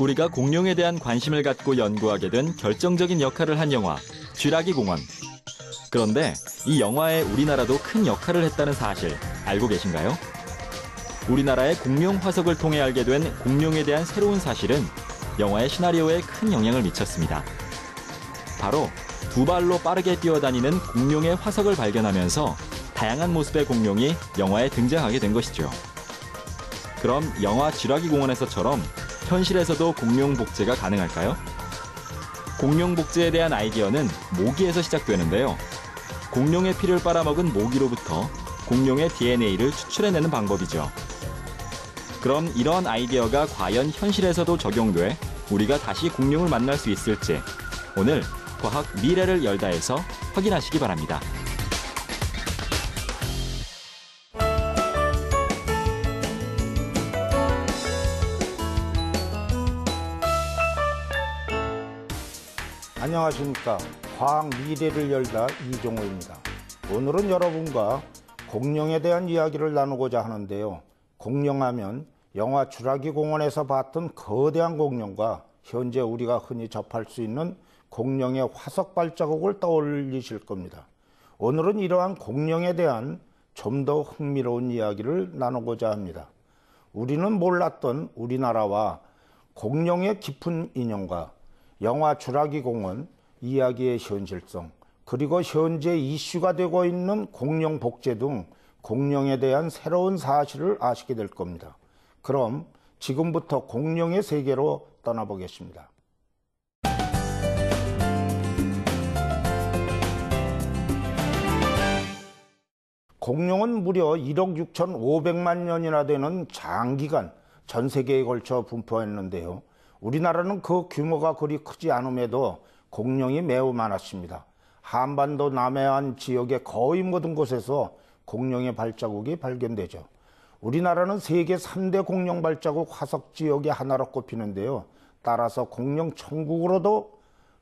우리가 공룡에 대한 관심을 갖고 연구하게 된 결정적인 역할을 한 영화 쥐라기 공원. 그런데 이 영화에 우리나라도 큰 역할을 했다는 사실 알고 계신가요? 우리나라의 공룡 화석을 통해 알게 된 공룡에 대한 새로운 사실은 영화의 시나리오에 큰 영향을 미쳤습니다. 바로 두 발로 빠르게 뛰어다니는 공룡의 화석을 발견하면서 다양한 모습의 공룡이 영화에 등장하게 된 것이죠. 그럼 영화 쥐라기 공원에서처럼 현실에서도 공룡 복제가 가능할까요? 공룡 복제에 대한 아이디어는 모기에서 시작되는데요. 공룡의 피를 빨아먹은 모기로부터 공룡의 DNA를 추출해내는 방법이죠. 그럼 이런 아이디어가 과연 현실에서도 적용돼 우리가 다시 공룡을 만날 수 있을지 오늘 과학 미래를 열다에서 확인하시기 바랍니다. 안녕하십니까. 과학 미래를 열다 이종호입니다. 오늘은 여러분과 공룡에 대한 이야기를 나누고자 하는데요. 공룡하면 영화 쥐라기 공원에서 봤던 거대한 공룡과 현재 우리가 흔히 접할 수 있는 공룡의 화석 발자국을 떠올리실 겁니다. 오늘은 이러한 공룡에 대한 좀 더 흥미로운 이야기를 나누고자 합니다. 우리는 몰랐던 우리나라와 공룡의 깊은 인연과 영화 쥐라기 공원 이야기의 현실성, 그리고 현재 이슈가 되고 있는 공룡 복제 등 공룡에 대한 새로운 사실을 아시게 될 겁니다. 그럼 지금부터 공룡의 세계로 떠나보겠습니다. 공룡은 무려 1억 6,500만 년이나 되는 장기간 전 세계에 걸쳐 분포했는데요. 우리나라는 그 규모가 그리 크지 않음에도 공룡이 매우 많았습니다. 한반도 남해안 지역의 거의 모든 곳에서 공룡의 발자국이 발견되죠. 우리나라는 세계 3대 공룡 발자국 화석 지역의 하나로 꼽히는데요. 따라서 공룡 천국으로도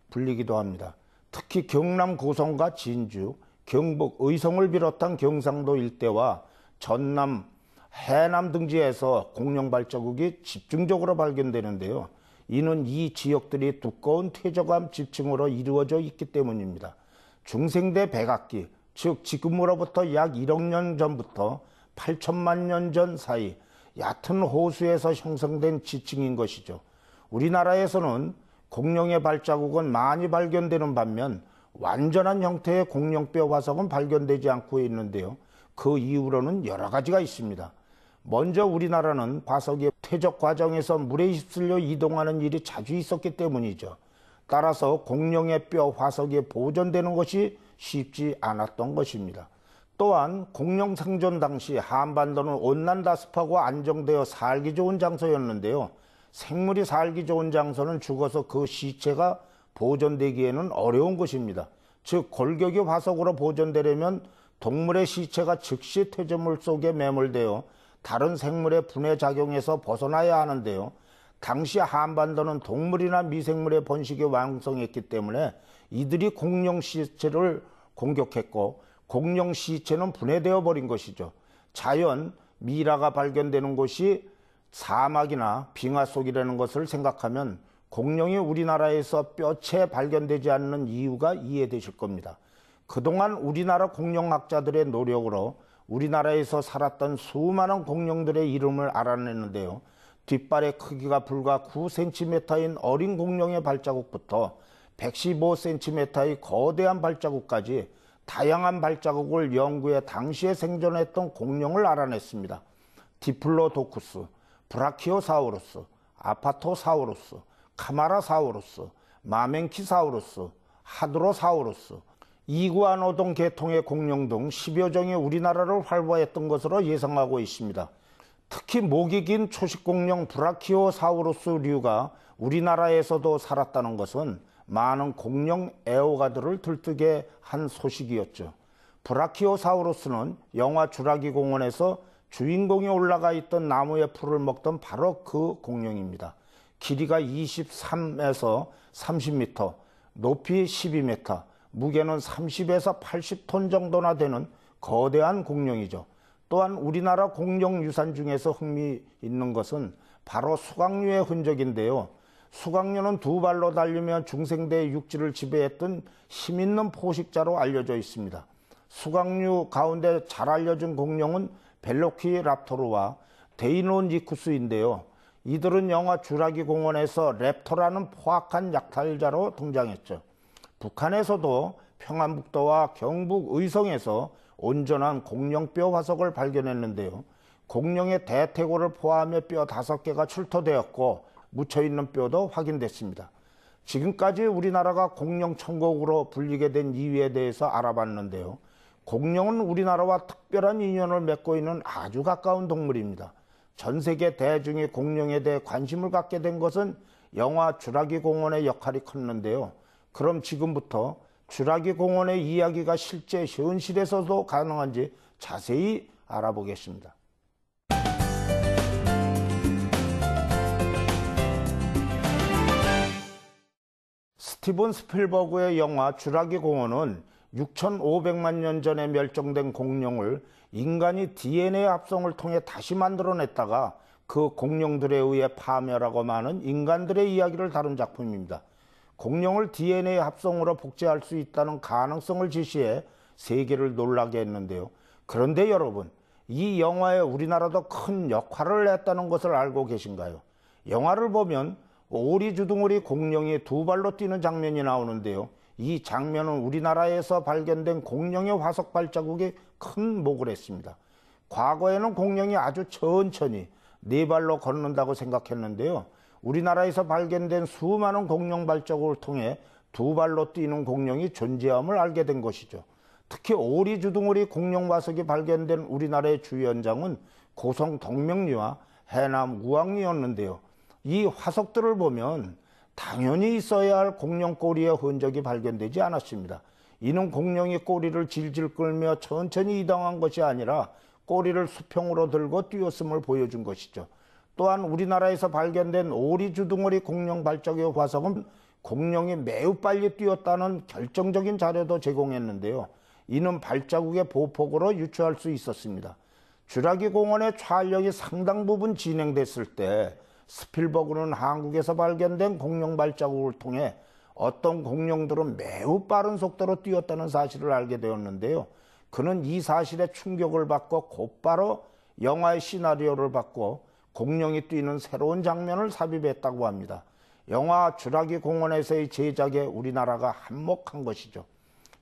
불리기도 합니다. 특히 경남 고성과 진주, 경북 의성을 비롯한 경상도 일대와 전남, 해남 등지에서 공룡 발자국이 집중적으로 발견되는데요. 이는 이 지역들이 두꺼운 퇴적암 지층으로 이루어져 있기 때문입니다. 중생대 백악기, 즉 지금으로부터 약 1억 년 전부터 8천만 년 전 사이 얕은 호수에서 형성된 지층인 것이죠. 우리나라에서는 공룡의 발자국은 많이 발견되는 반면 완전한 형태의 공룡뼈 화석은 발견되지 않고 있는데요. 그 이유로는 여러 가지가 있습니다. 먼저 우리나라는 화석의 퇴적 과정에서 물에 휩쓸려 이동하는 일이 자주 있었기 때문이죠. 따라서 공룡의 뼈 화석이 보존되는 것이 쉽지 않았던 것입니다. 또한 공룡 생존 당시 한반도는 온난다습하고 안정되어 살기 좋은 장소였는데요. 생물이 살기 좋은 장소는 죽어서 그 시체가 보존되기에는 어려운 것입니다. 즉 골격이 화석으로 보존되려면 동물의 시체가 즉시 퇴적물 속에 매몰되어 다른 생물의 분해 작용에서 벗어나야 하는데요. 당시 한반도는 동물이나 미생물의 번식이 왕성했기 때문에 이들이 공룡 시체를 공격했고 공룡 시체는 분해되어 버린 것이죠. 자연 미라가 발견되는 곳이 사막이나 빙하 속이라는 것을 생각하면 공룡이 우리나라에서 뼈채 발견되지 않는 이유가 이해되실 겁니다. 그동안 우리나라 공룡학자들의 노력으로 우리나라에서 살았던 수많은 공룡들의 이름을 알아냈는데요. 뒷발의 크기가 불과 9cm인 어린 공룡의 발자국부터 115cm의 거대한 발자국까지 다양한 발자국을 연구해 당시에 생존했던 공룡을 알아냈습니다. 디플로도쿠스, 브라키오사우루스, 아파토사우루스, 카마라사우루스, 마멘키사우루스, 하드로사우루스, 이구아노동 계통의 공룡 등 10여 종이 우리나라를 활보했던 것으로 예상하고 있습니다. 특히 목이 긴 초식공룡 브라키오사우루스류가 우리나라에서도 살았다는 것은 많은 공룡 애호가들을 들뜨게 한 소식이었죠. 브라키오사우루스는 영화 쥐라기 공원에서 주인공이 올라가 있던 나무의 풀을 먹던 바로 그 공룡입니다. 길이가 23에서 30m, 높이 12m, 무게는 30에서 80톤 정도나 되는 거대한 공룡이죠. 또한 우리나라 공룡 유산 중에서 흥미 있는 것은 바로 수각류의 흔적인데요. 수강료는 두 발로 달리며 중생대의 육지를 지배했던 힘있는 포식자로 알려져 있습니다. 수강류 가운데 잘 알려진 공룡은 벨로키랍토르와 데이노니쿠스인데요. 이들은 영화 주라기 공원에서 랩터라는 포악한 약탈자로 등장했죠. 북한에서도 평안북도와 경북 의성에서 온전한 공룡뼈 화석을 발견했는데요. 공룡의 대퇴골을 포함해 뼈 5개가 출토되었고 묻혀있는 뼈도 확인됐습니다. 지금까지 우리나라가 공룡 천국으로 불리게 된 이유에 대해서 알아봤는데요. 공룡은 우리나라와 특별한 인연을 맺고 있는 아주 가까운 동물입니다. 전 세계 대중이 공룡에 대해 관심을 갖게 된 것은 영화 주라기 공원의 역할이 컸는데요. 그럼 지금부터 주라기 공원의 이야기가 실제 현실에서도 가능한지 자세히 알아보겠습니다. 스티븐 스필버그의 영화 주라기 공원은 6,500만 년 전에 멸종된 공룡을 인간이 DNA 합성을 통해 다시 만들어냈다가 그 공룡들에 의해 파멸하고 마는 인간들의 이야기를 다룬 작품입니다. 공룡을 DNA 합성으로 복제할 수 있다는 가능성을 제시해 세계를 놀라게 했는데요. 그런데 여러분, 이 영화에 우리나라도 큰 역할을 했다는 것을 알고 계신가요? 영화를 보면 오리주둥어리 공룡이 두 발로 뛰는 장면이 나오는데요. 이 장면은 우리나라에서 발견된 공룡의 화석 발자국에 큰 목을 했습니다. 과거에는 공룡이 아주 천천히 네 발로 걷는다고 생각했는데요. 우리나라에서 발견된 수많은 공룡 발자국을 통해 두 발로 뛰는 공룡이 존재함을 알게 된 것이죠. 특히 오리주둥어리 공룡 화석이 발견된 우리나라의 주연장은 고성 동명리와 해남 우왕리였는데요. 이 화석들을 보면 당연히 있어야 할 공룡 꼬리의 흔적이 발견되지 않았습니다. 이는 공룡이 꼬리를 질질 끌며 천천히 이동한 것이 아니라 꼬리를 수평으로 들고 뛰었음을 보여준 것이죠. 또한 우리나라에서 발견된 오리주둥어리 공룡 발자국의 화석은 공룡이 매우 빨리 뛰었다는 결정적인 자료도 제공했는데요. 이는 발자국의 보폭으로 유추할 수 있었습니다. 주라기 공원의 촬영이 상당 부분 진행됐을 때 스필버그는 한국에서 발견된 공룡 발자국을 통해 어떤 공룡들은 매우 빠른 속도로 뛰었다는 사실을 알게 되었는데요. 그는 이 사실에 충격을 받고 곧바로 영화의 시나리오를 바꿔 공룡이 뛰는 새로운 장면을 삽입했다고 합니다. 영화 주라기 공원에서의 제작에 우리나라가 한몫한 것이죠.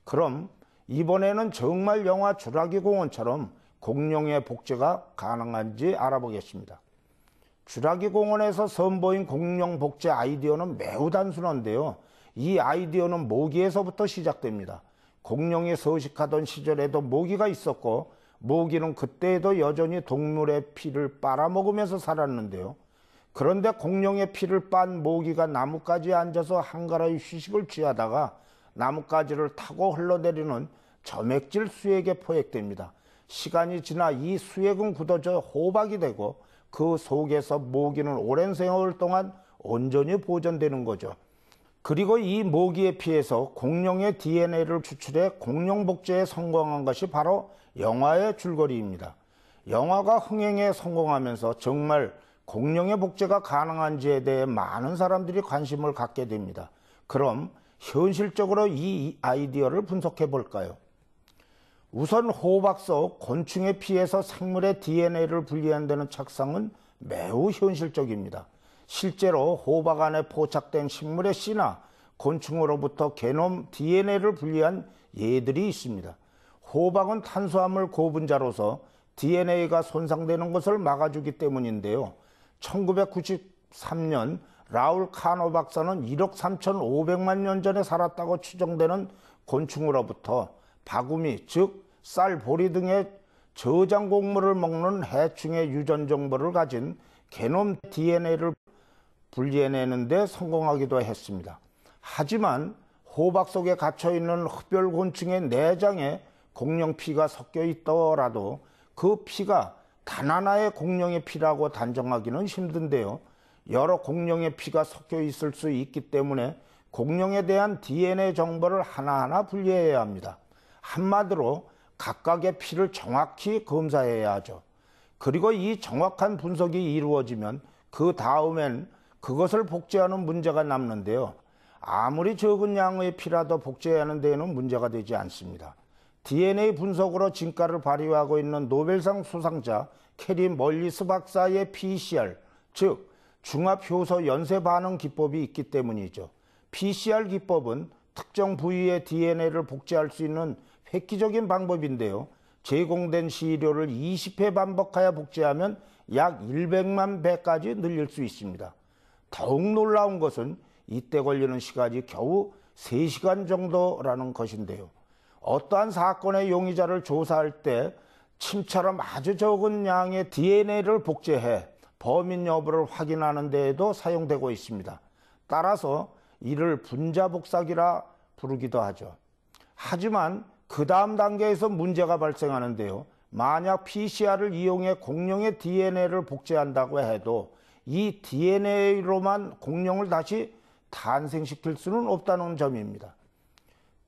그럼 이번에는 정말 영화 주라기 공원처럼 공룡의 복제가 가능한지 알아보겠습니다. 주라기 공원에서 선보인 공룡 복제 아이디어는 매우 단순한데요. 이 아이디어는 모기에서부터 시작됩니다. 공룡이 서식하던 시절에도 모기가 있었고 모기는 그때에도 여전히 동물의 피를 빨아먹으면서 살았는데요. 그런데 공룡의 피를 빤 모기가 나뭇가지에 앉아서 한가라의 휴식을 취하다가 나뭇가지를 타고 흘러내리는 점액질 수액에 포획됩니다. 시간이 지나 이 수액은 굳어져 호박이 되고 그 속에서 모기는 오랜 세월 동안 온전히 보존되는 거죠. 그리고 이 모기의 피에서 공룡의 DNA를 추출해 공룡 복제에 성공한 것이 바로 영화의 줄거리입니다. 영화가 흥행에 성공하면서 정말 공룡의 복제가 가능한지에 대해 많은 사람들이 관심을 갖게 됩니다. 그럼 현실적으로 이 아이디어를 분석해 볼까요? 우선 호박 속 곤충의 피에서 생물의 DNA를 분리한다는 착상은 매우 현실적입니다. 실제로 호박 안에 포착된 식물의 씨나 곤충으로부터 게놈 DNA를 분리한 예들이 있습니다. 호박은 탄수화물 고분자로서 DNA가 손상되는 것을 막아주기 때문인데요. 1993년 라울 카노 박사는 1억 3,500만 년 전에 살았다고 추정되는 곤충으로부터 바구미, 즉 쌀, 보리 등의 저장 곡물을 먹는 해충의 유전 정보를 가진 게놈 DNA를 분리해내는 데 성공하기도 했습니다. 하지만 호박 속에 갇혀있는 흡혈곤충의 내장에 공룡 피가 섞여 있더라도 그 피가 단 하나의 공룡의 피라고 단정하기는 힘든데요. 여러 공룡의 피가 섞여 있을 수 있기 때문에 공룡에 대한 DNA 정보를 하나하나 분리해야 합니다. 한마디로 각각의 피를 정확히 검사해야 하죠. 그리고 이 정확한 분석이 이루어지면 그 다음엔 그것을 복제하는 문제가 남는데요. 아무리 적은 양의 피라도 복제하는 데에는 문제가 되지 않습니다. DNA 분석으로 진가를 발휘하고 있는 노벨상 수상자 캐리 멀리스 박사의 PCR, 즉 중합효소 연쇄 반응 기법이 있기 때문이죠. PCR 기법은 특정 부위의 DNA를 복제할 수 있는 획기적인 방법인데요. 제공된 시료를 20회 반복하여 복제하면 약 100만 배까지 늘릴 수 있습니다. 더욱 놀라운 것은 이때 걸리는 시간이 겨우 3시간 정도라는 것인데요. 어떠한 사건의 용의자를 조사할 때 침처럼 아주 적은 양의 DNA를 복제해 범인 여부를 확인하는 데에도 사용되고 있습니다. 따라서 이를 분자복사기라 부르기도 하죠. 하지만 그 다음 단계에서 문제가 발생하는데요. 만약 PCR을 이용해 공룡의 DNA를 복제한다고 해도 이 DNA로만 공룡을 다시 탄생시킬 수는 없다는 점입니다.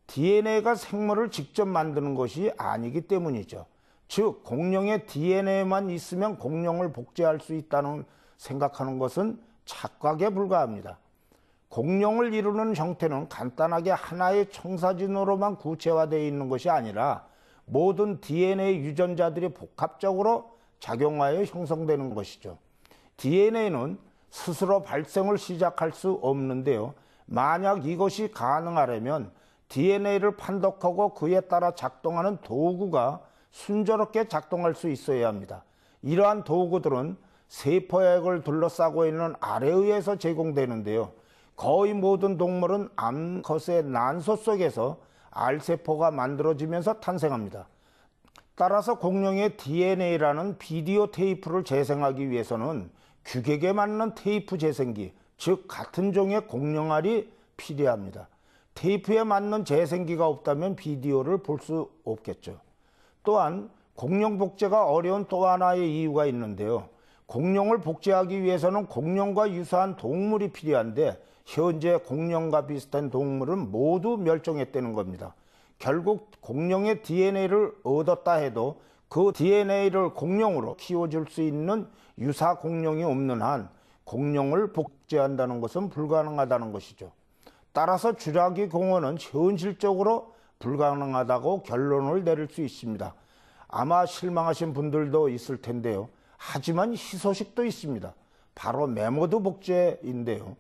DNA가 생물을 직접 만드는 것이 아니기 때문이죠. 즉 공룡의 DNA만 있으면 공룡을 복제할 수 있다는 생각하는 것은 착각에 불과합니다. 공룡을 이루는 형태는 간단하게 하나의 청사진으로만 구체화되어 있는 것이 아니라 모든 DNA 유전자들이 복합적으로 작용하여 형성되는 것이죠. DNA는 스스로 발생을 시작할 수 없는데요. 만약 이것이 가능하려면 DNA를 판독하고 그에 따라 작동하는 도구가 순조롭게 작동할 수 있어야 합니다. 이러한 도구들은 세포액을 둘러싸고 있는 아래의에서 제공되는데요. 거의 모든 동물은 암컷의 난소 속에서 알세포가 만들어지면서 탄생합니다. 따라서 공룡의 DNA라는 비디오 테이프를 재생하기 위해서는 규격에 맞는 테이프 재생기, 즉 같은 종의 공룡알이 필요합니다. 테이프에 맞는 재생기가 없다면 비디오를 볼 수 없겠죠. 또한 공룡 복제가 어려운 또 하나의 이유가 있는데요. 공룡을 복제하기 위해서는 공룡과 유사한 동물이 필요한데 현재 공룡과 비슷한 동물은 모두 멸종했다는 겁니다. 결국 공룡의 DNA를 얻었다 해도 그 DNA를 공룡으로 키워줄 수 있는 유사 공룡이 없는 한 공룡을 복제한다는 것은 불가능하다는 것이죠. 따라서 쥐라기 공원은 현실적으로 불가능하다고 결론을 내릴 수 있습니다. 아마 실망하신 분들도 있을 텐데요. 하지만 희소식도 있습니다. 바로 메모드 복제인데요.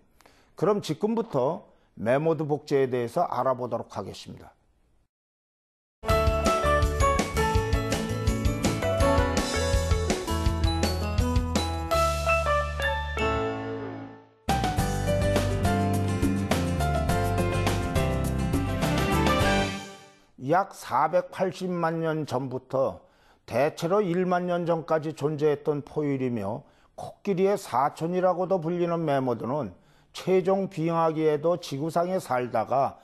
그럼 지금부터 메모드 복제에 대해서 알아보도록 하겠습니다. 약 480만 년 전부터 대체로 1만 년 전까지 존재했던 포유류이며 코끼리의 사촌이라고도 불리는 메모드는 최종 빙하기에도 지구상에 살다가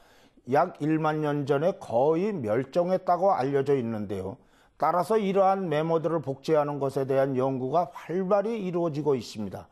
약 1만 년 전에 거의 멸종했다고 알려져 있는데요. 따라서 이러한 메모드를 복제하는 것에 대한 연구가 활발히 이루어지고 있습니다.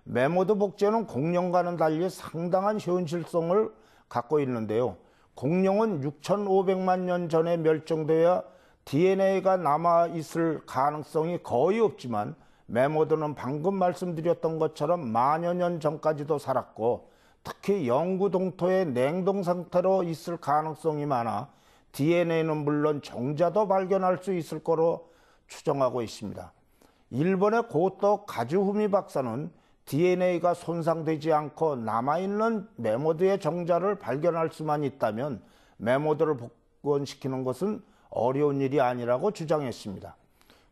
메모드 복제는 공룡과는 달리 상당한 현실성을 갖고 있는데요. 공룡은 6,500만 년 전에 멸종되어 DNA가 남아있을 가능성이 거의 없지만 메모드는 방금 말씀드렸던 것처럼 만여 년 전까지도 살았고 특히 영구 동토의 냉동 상태로 있을 가능성이 많아 DNA는 물론 정자도 발견할 수 있을 거로 추정하고 있습니다. 일본의 고토 가즈후미 박사는 DNA가 손상되지 않고 남아있는 메모드의 정자를 발견할 수만 있다면 메모드를 복원시키는 것은 어려운 일이 아니라고 주장했습니다.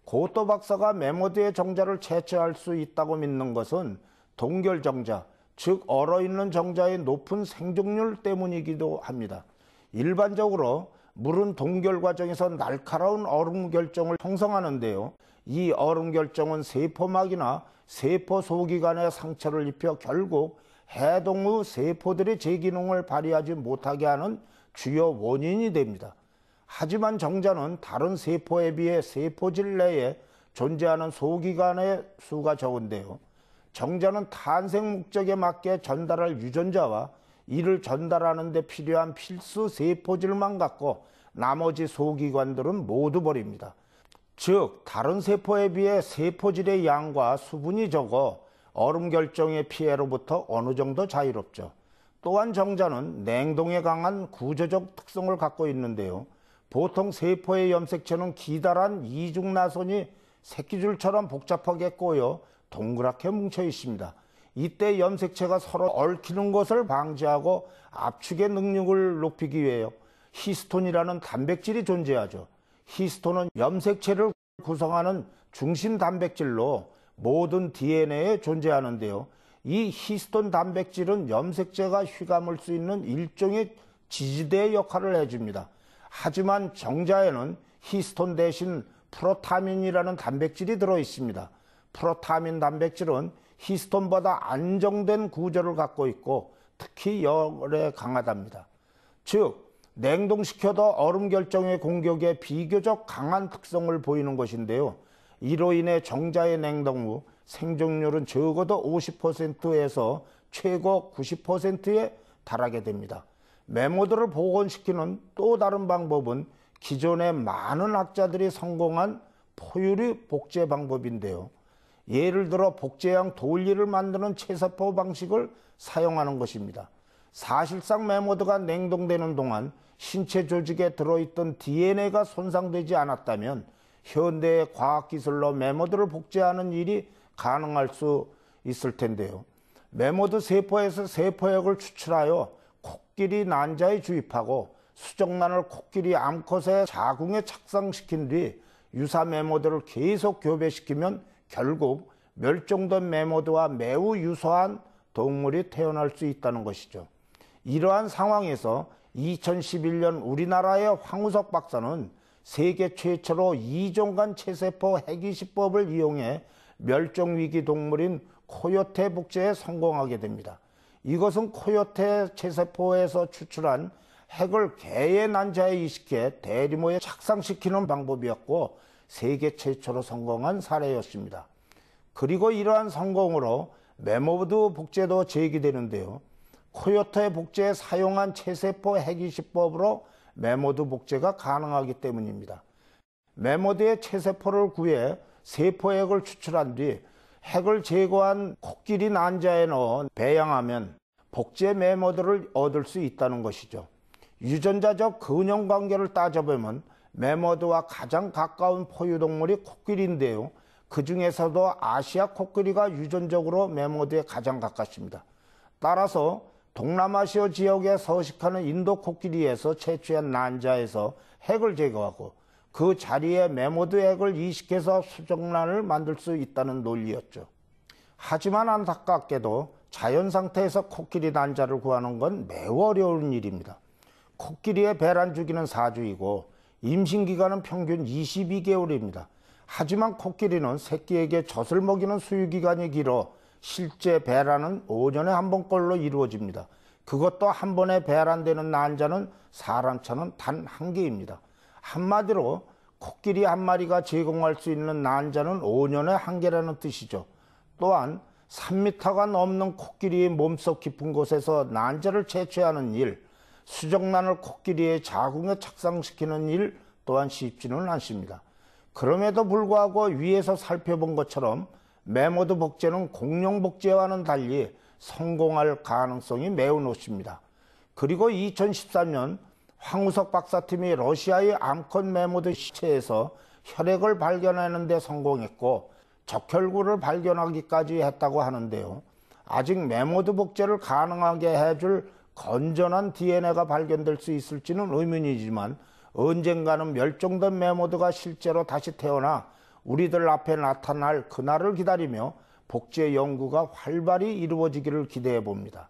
고토 박사가 메모드의 정자를 채취할 수 있다고 믿는 것은 동결정자, 즉 얼어있는 정자의 높은 생존율 때문이기도 합니다. 일반적으로 물은 동결 과정에서 날카로운 얼음 결정을 형성하는데요. 이 얼음 결정은 세포막이나 세포 소기관에 상처를 입혀 결국 해동 후 세포들이 제 기능을 발휘하지 못하게 하는 주요 원인이 됩니다. 하지만 정자는 다른 세포에 비해 세포질 내에 존재하는 소기관의 수가 적은데요. 정자는 탄생 목적에 맞게 전달할 유전자와 이를 전달하는 데 필요한 필수 세포질만 갖고 나머지 소기관들은 모두 버립니다. 즉 다른 세포에 비해 세포질의 양과 수분이 적어 얼음 결정의 피해로부터 어느 정도 자유롭죠. 또한 정자는 냉동에 강한 구조적 특성을 갖고 있는데요. 보통 세포의 염색체는 기다란 이중나선이 새끼줄처럼 복잡하게 꼬여 동그랗게 뭉쳐 있습니다. 이때 염색체가 서로 얽히는 것을 방지하고 압축의 능력을 높이기 위해 히스톤이라는 단백질이 존재하죠. 히스톤은 염색체를 구성하는 중심 단백질로 모든 DNA에 존재하는데요. 이 히스톤 단백질은 염색체가 휘감을 수 있는 일종의 지지대 역할을 해줍니다. 하지만 정자에는 히스톤 대신 프로타민이라는 단백질이 들어있습니다. 프로타민 단백질은 히스톤보다 안정된 구조를 갖고 있고 특히 열에 강하답니다. 즉, 냉동시켜도 얼음 결정의 공격에 비교적 강한 특성을 보이는 것인데요. 이로 인해 정자의 냉동 후 생존율은 적어도 50%에서 최고 90%에 달하게 됩니다. 메모드를 복원시키는 또 다른 방법은 기존의 많은 학자들이 성공한 포유류 복제 방법인데요. 예를 들어 복제형 돌리를 만드는 체세포 방식을 사용하는 것입니다. 사실상 메모드가 냉동되는 동안 신체 조직에 들어있던 DNA가 손상되지 않았다면 현대의 과학기술로 메모드를 복제하는 일이 가능할 수 있을 텐데요. 메모드 세포에서 세포액을 추출하여 코끼리 난자에 주입하고 수정란을 코끼리 암컷의 자궁에 착상시킨 뒤 유사 메모드를 계속 교배시키면 결국 멸종된 메모드와 매우 유사한 동물이 태어날 수 있다는 것이죠. 이러한 상황에서 2011년 우리나라의 황우석 박사는 세계 최초로 이종간 체세포 핵이식법을 이용해 멸종위기 동물인 코요테 복제에 성공하게 됩니다. 이것은 코요테 체세포에서 추출한 핵을 개의 난자에 이식해 대리모에 착상시키는 방법이었고 세계 최초로 성공한 사례였습니다. 그리고 이러한 성공으로 메모드 복제도 제기되는데요. 코요테 복제에 사용한 체세포 핵이식법으로 메모드 복제가 가능하기 때문입니다. 메모드의 체세포를 구해 세포핵을 추출한 뒤 핵을 제거한 코끼리 난자에 넣어 배양하면 복제 메모드를 얻을 수 있다는 것이죠. 유전자적 근형관계를 따져보면 메모드와 가장 가까운 포유동물이 코끼리인데요. 그 중에서도 아시아 코끼리가 유전적으로 메모드에 가장 가깝습니다. 따라서 동남아시아 지역에 서식하는 인도 코끼리에서 채취한 난자에서 핵을 제거하고 그 자리에 메모드 핵을 이식해서 수정란을 만들 수 있다는 논리였죠. 하지만 안타깝게도 자연 상태에서 코끼리 난자를 구하는 건 매우 어려운 일입니다. 코끼리의 배란 주기는 4주이고 임신 기간은 평균 22개월입니다. 하지만 코끼리는 새끼에게 젖을 먹이는 수유 기간이 길어 실제 배란은 5년에 한 번꼴로 이루어집니다. 그것도 한 번에 배란되는 난자는 사람차는 단 한 개입니다. 한마디로 코끼리 한 마리가 제공할 수 있는 난자는 5년에 한 개라는 뜻이죠. 또한 3m가 넘는 코끼리의 몸속 깊은 곳에서 난자를 채취하는 일, 수정란을 코끼리의 자궁에 착상시키는 일 또한 쉽지는 않습니다. 그럼에도 불구하고 위에서 살펴본 것처럼 메모드 복제는 공룡 복제와는 달리 성공할 가능성이 매우 높습니다. 그리고 2013년 황우석 박사팀이 러시아의 암컷 메모드 시체에서 혈액을 발견하는 데 성공했고 적혈구를 발견하기까지 했다고 하는데요. 아직 메모드 복제를 가능하게 해줄 건전한 DNA가 발견될 수 있을지는 의문이지만 언젠가는 멸종된 메모드가 실제로 다시 태어나 우리들 앞에 나타날 그날을 기다리며 복제 연구가 활발히 이루어지기를 기대해 봅니다.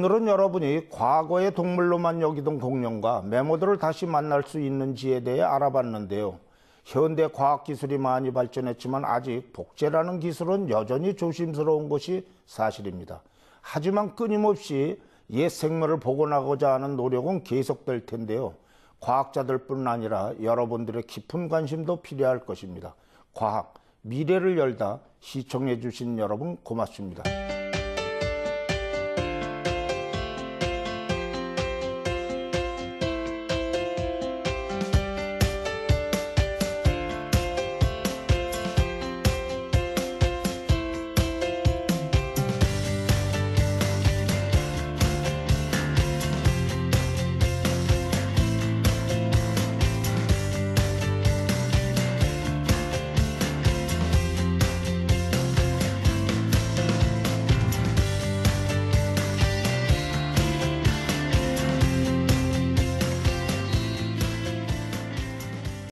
오늘은 여러분이 과거의 동물로만 여기던 공룡과 메모드를 다시 만날 수 있는지에 대해 알아봤는데요. 현대 과학기술이 많이 발전했지만 아직 복제라는 기술은 여전히 조심스러운 것이 사실입니다. 하지만 끊임없이 옛 생물을 복원하고자 하는 노력은 계속될 텐데요. 과학자들뿐 아니라 여러분들의 깊은 관심도 필요할 것입니다. 과학, 미래를 열다 시청해 주신 여러분 고맙습니다.